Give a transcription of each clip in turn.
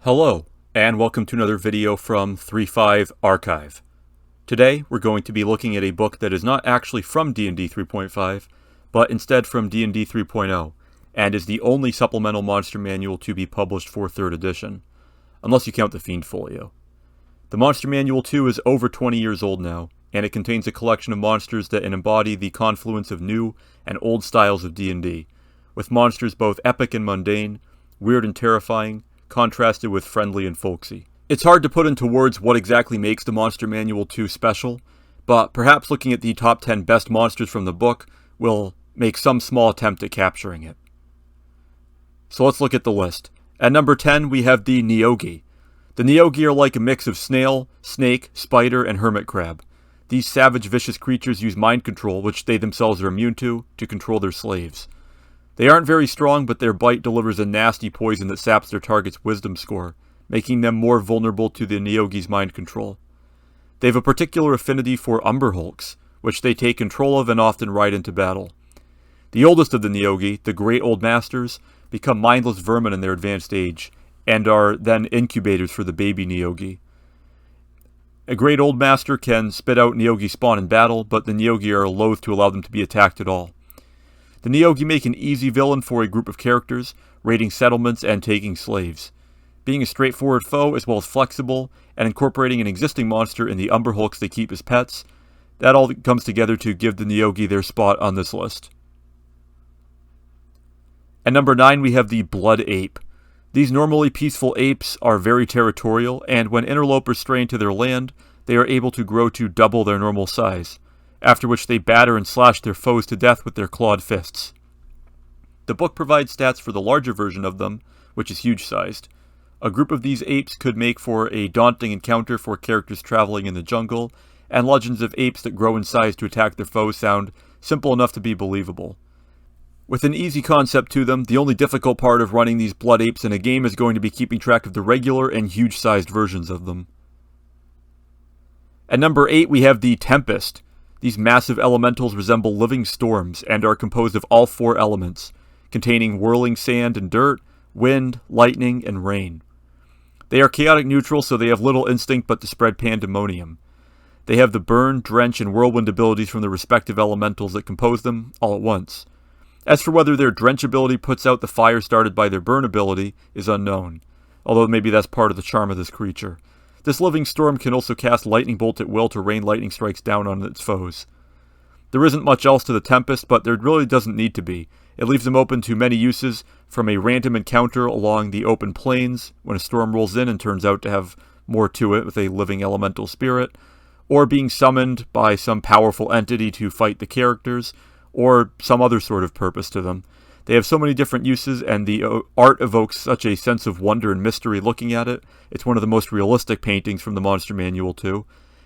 Hello, and welcome to another video from 3.5 Archive. Today, we're going to be looking at a book that is not actually from D&D 3.5, but instead from D&D 3.0, and is the only supplemental monster manual to be published for 3rd edition, unless you count the Fiend folio. The Monster Manual 2 is over 20 years old now, and it contains a collection of monsters that embody the confluence of new and old styles of D&D, with monsters both epic and mundane, weird and terrifying, contrasted with friendly and folksy. It's hard to put into words what exactly makes the Monster Manual 2 special, but perhaps looking at the top 10 best monsters from the book will make some small attempt at capturing it. So let's look at the list. At number 10, we have the Neogi. The Neogi are like a mix of snail, snake, spider, and hermit crab. These savage, vicious creatures use mind control, which they themselves are immune to control their slaves. They aren't very strong, but their bite delivers a nasty poison that saps their target's wisdom score, making them more vulnerable to the Neogi's mind control. They have a particular affinity for umber hulks, which they take control of and often ride into battle. The oldest of the Neogi, the Great Old Masters, become mindless vermin in their advanced age, and are then incubators for the baby Neogi. A Great Old Master can spit out Neogi spawn in battle, but the Neogi are loath to allow them to be attacked at all. The Neogi make an easy villain for a group of characters, raiding settlements and taking slaves. Being a straightforward foe as well as flexible, and incorporating an existing monster in the umber hulks they keep as pets, that all comes together to give the Neogi their spot on this list. At number 9 we have the Blood Ape. These normally peaceful apes are very territorial, and when interlopers stray into their land, they are able to grow to double their normal size, after which they batter and slash their foes to death with their clawed fists. The book provides stats for the larger version of them, which is huge-sized. A group of these apes could make for a daunting encounter for characters traveling in the jungle, and legends of apes that grow in size to attack their foes sound simple enough to be believable. With an easy concept to them, the only difficult part of running these blood apes in a game is going to be keeping track of the regular and huge-sized versions of them. At number 8 we have the Tempest. These massive elementals resemble living storms and are composed of all 4 elements, containing whirling sand and dirt, wind, lightning, and rain. They are chaotic neutral, so they have little instinct but to spread pandemonium. They have the burn, drench, and whirlwind abilities from the respective elementals that compose them all at once. As for whether their drench ability puts out the fire started by their burn ability is unknown, although maybe that's part of the charm of this creature. This living storm can also cast lightning bolt at will to rain lightning strikes down on its foes. There isn't much else to the Tempest, but there really doesn't need to be. It leaves them open to many uses, from a random encounter along the open plains when a storm rolls in and turns out to have more to it with a living elemental spirit, or being summoned by some powerful entity to fight the characters, or some other sort of purpose to them. They have so many different uses, and the art evokes such a sense of wonder and mystery looking at it. It's one of the most realistic paintings from the Monster Manual 2,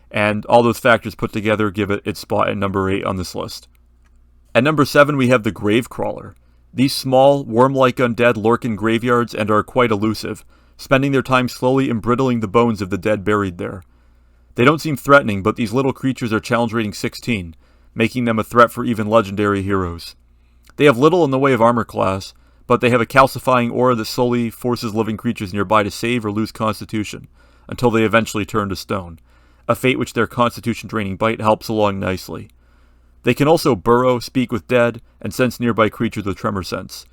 and all those factors put together give it its spot at number 8 on this list. At number 7 we have the Gravecrawler. These small, worm-like undead lurk in graveyards and are quite elusive, spending their time slowly embrittling the bones of the dead buried there. They don't seem threatening, but these little creatures are challenge rating 16, making them a threat for even legendary heroes. They have little in the way of armor class, but they have a calcifying aura that slowly forces living creatures nearby to save or lose constitution, until they eventually turn to stone, a fate which their constitution-draining bite helps along nicely. They can also burrow, speak with dead, and sense nearby creatures with tremor sense.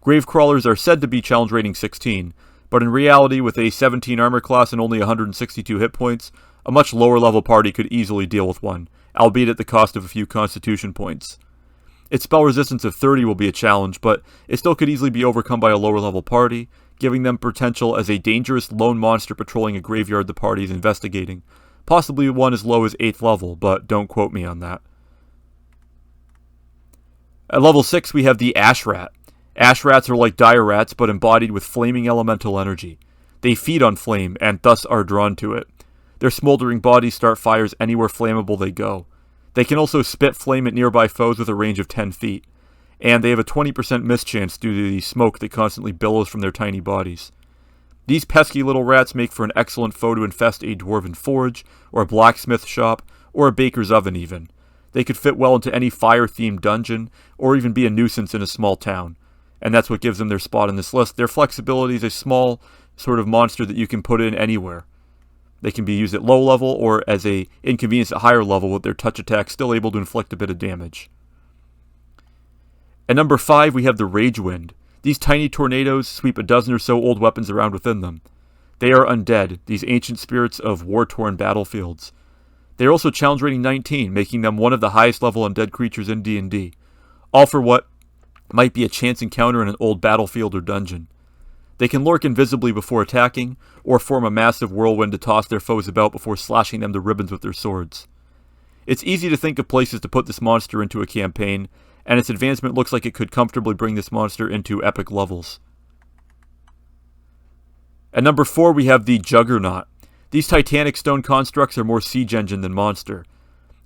Gravecrawlers are said to be challenge rating 16, but in reality, with a 17 armor class and only 162 hit points, a much lower level party could easily deal with one, albeit at the cost of a few constitution points. Its spell resistance of 30 will be a challenge, but it still could easily be overcome by a lower level party, giving them potential as a dangerous lone monster patrolling a graveyard the party is investigating. Possibly one as low as 8th level, but don't quote me on that. At level 6 we have the Ash Rat. Ash Rats are like dire rats, but embodied with flaming elemental energy. They feed on flame, and thus are drawn to it. Their smoldering bodies start fires anywhere flammable they go. They can also spit flame at nearby foes with a range of 10 feet, and they have a 20% miss chance due to the smoke that constantly billows from their tiny bodies. These pesky little rats make for an excellent foe to infest a dwarven forge, or a blacksmith shop, or a baker's oven even. They could fit well into any fire-themed dungeon, or even be a nuisance in a small town, and that's what gives them their spot on this list. Their flexibility is a small sort of monster that you can put in anywhere. They can be used at low level or as a inconvenience at higher level, with their touch attack still able to inflict a bit of damage. At number 5, we have the Rage Wind. These tiny tornadoes sweep a dozen or so old weapons around within them. They are undead, these ancient spirits of war-torn battlefields. They are also challenge rating 19, making them one of the highest level undead creatures in D&D, all for what might be a chance encounter in an old battlefield or dungeon. They can lurk invisibly before attacking, or form a massive whirlwind to toss their foes about before slashing them to ribbons with their swords. It's easy to think of places to put this monster into a campaign, and its advancement looks like it could comfortably bring this monster into epic levels. At number 4, we have the Juggernaut. These titanic stone constructs are more siege engine than monster.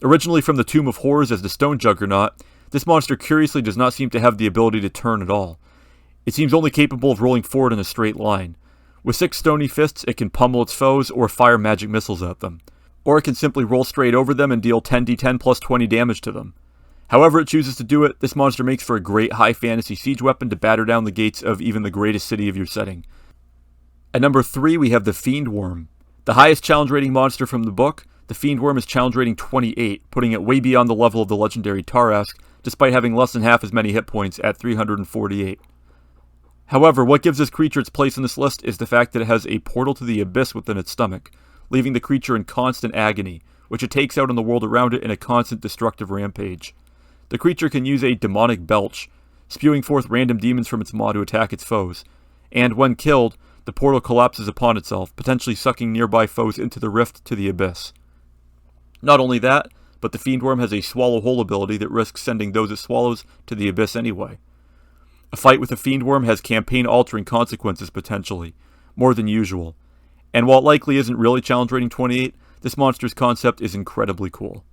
Originally from the Tomb of Horrors as the Stone Juggernaut, this monster curiously does not seem to have the ability to turn at all. It seems only capable of rolling forward in a straight line. With 6 stony fists, it can pummel its foes or fire magic missiles at them. Or it can simply roll straight over them and deal 10d10 plus 20 damage to them. However it chooses to do it, this monster makes for a great high fantasy siege weapon to batter down the gates of even the greatest city of your setting. At number 3, we have the Fiend Worm. The highest challenge rating monster from the book, the Fiend Worm is challenge rating 28, putting it way beyond the level of the legendary Tarask, despite having less than half as many hit points at 348. However, what gives this creature its place in this list is the fact that it has a portal to the abyss within its stomach, leaving the creature in constant agony, which it takes out on the world around it in a constant destructive rampage. The creature can use a demonic belch, spewing forth random demons from its maw to attack its foes, and when killed, the portal collapses upon itself, potentially sucking nearby foes into the rift to the abyss. Not only that, but the Fiend Worm has a swallow whole ability that risks sending those it swallows to the abyss anyway. A fight with a Fiend Worm has campaign-altering consequences potentially, more than usual, and while it likely isn't really challenge rating 28, this monster's concept is incredibly cool.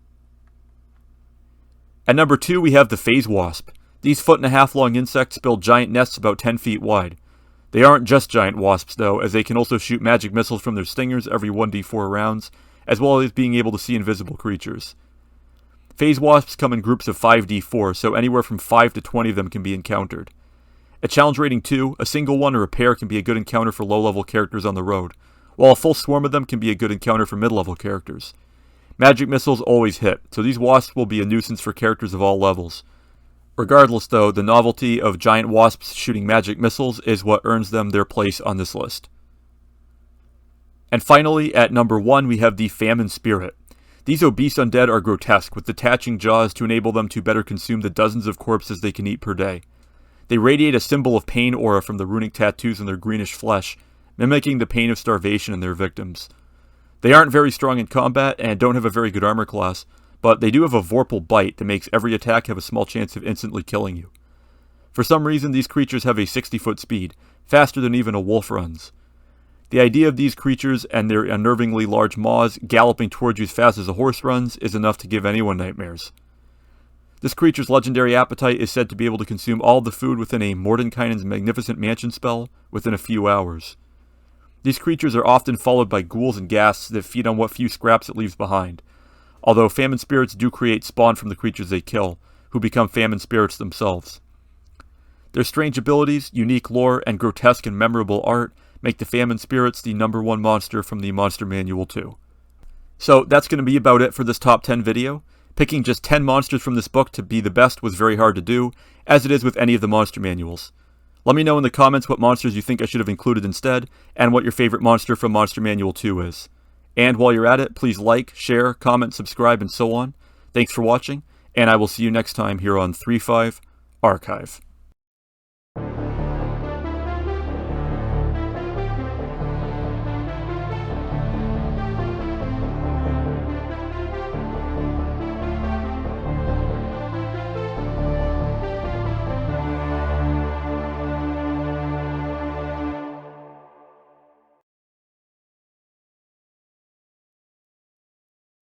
At number 2, we have the Phase Wasp. These 1.5 foot long insects build giant nests about 10 feet wide. They aren't just giant wasps though, as they can also shoot magic missiles from their stingers every 1d4 rounds, as well as being able to see invisible creatures. Phase Wasps come in groups of 5d4, so anywhere from 5 to 20 of them can be encountered. At challenge rating 2, a single one or a pair can be a good encounter for low-level characters on the road, while a full swarm of them can be a good encounter for mid-level characters. Magic missiles always hit, so these wasps will be a nuisance for characters of all levels. Regardless though, the novelty of giant wasps shooting magic missiles is what earns them their place on this list. And finally, at number 1, we have the Famine Spirit. These obese undead are grotesque, with detaching jaws to enable them to better consume the dozens of corpses they can eat per day. They radiate a symbol of pain aura from the runic tattoos on their greenish flesh, mimicking the pain of starvation in their victims. They aren't very strong in combat and don't have a very good armor class, but they do have a vorpal bite that makes every attack have a small chance of instantly killing you. For some reason, these creatures have a 60-foot speed, faster than even a wolf runs. The idea of these creatures and their unnervingly large maws galloping towards you as fast as a horse runs is enough to give anyone nightmares. This creature's legendary appetite is said to be able to consume all the food within a Mordenkainen's Magnificent Mansion spell within a few hours. These creatures are often followed by ghouls and ghasts that feed on what few scraps it leaves behind, although famine spirits do create spawn from the creatures they kill, who become famine spirits themselves. Their strange abilities, unique lore, and grotesque and memorable art make the famine spirits the #1 monster from the Monster Manual 2. So that's going to be about it for this top 10 video. Picking just 10 monsters from this book to be the best was very hard to do, as it is with any of the monster manuals. Let me know in the comments what monsters you think I should have included instead, and what your favorite monster from Monster Manual 2 is. And while you're at it, please like, share, comment, subscribe, and so on. Thanks for watching, and I will see you next time here on 3.5 Archive.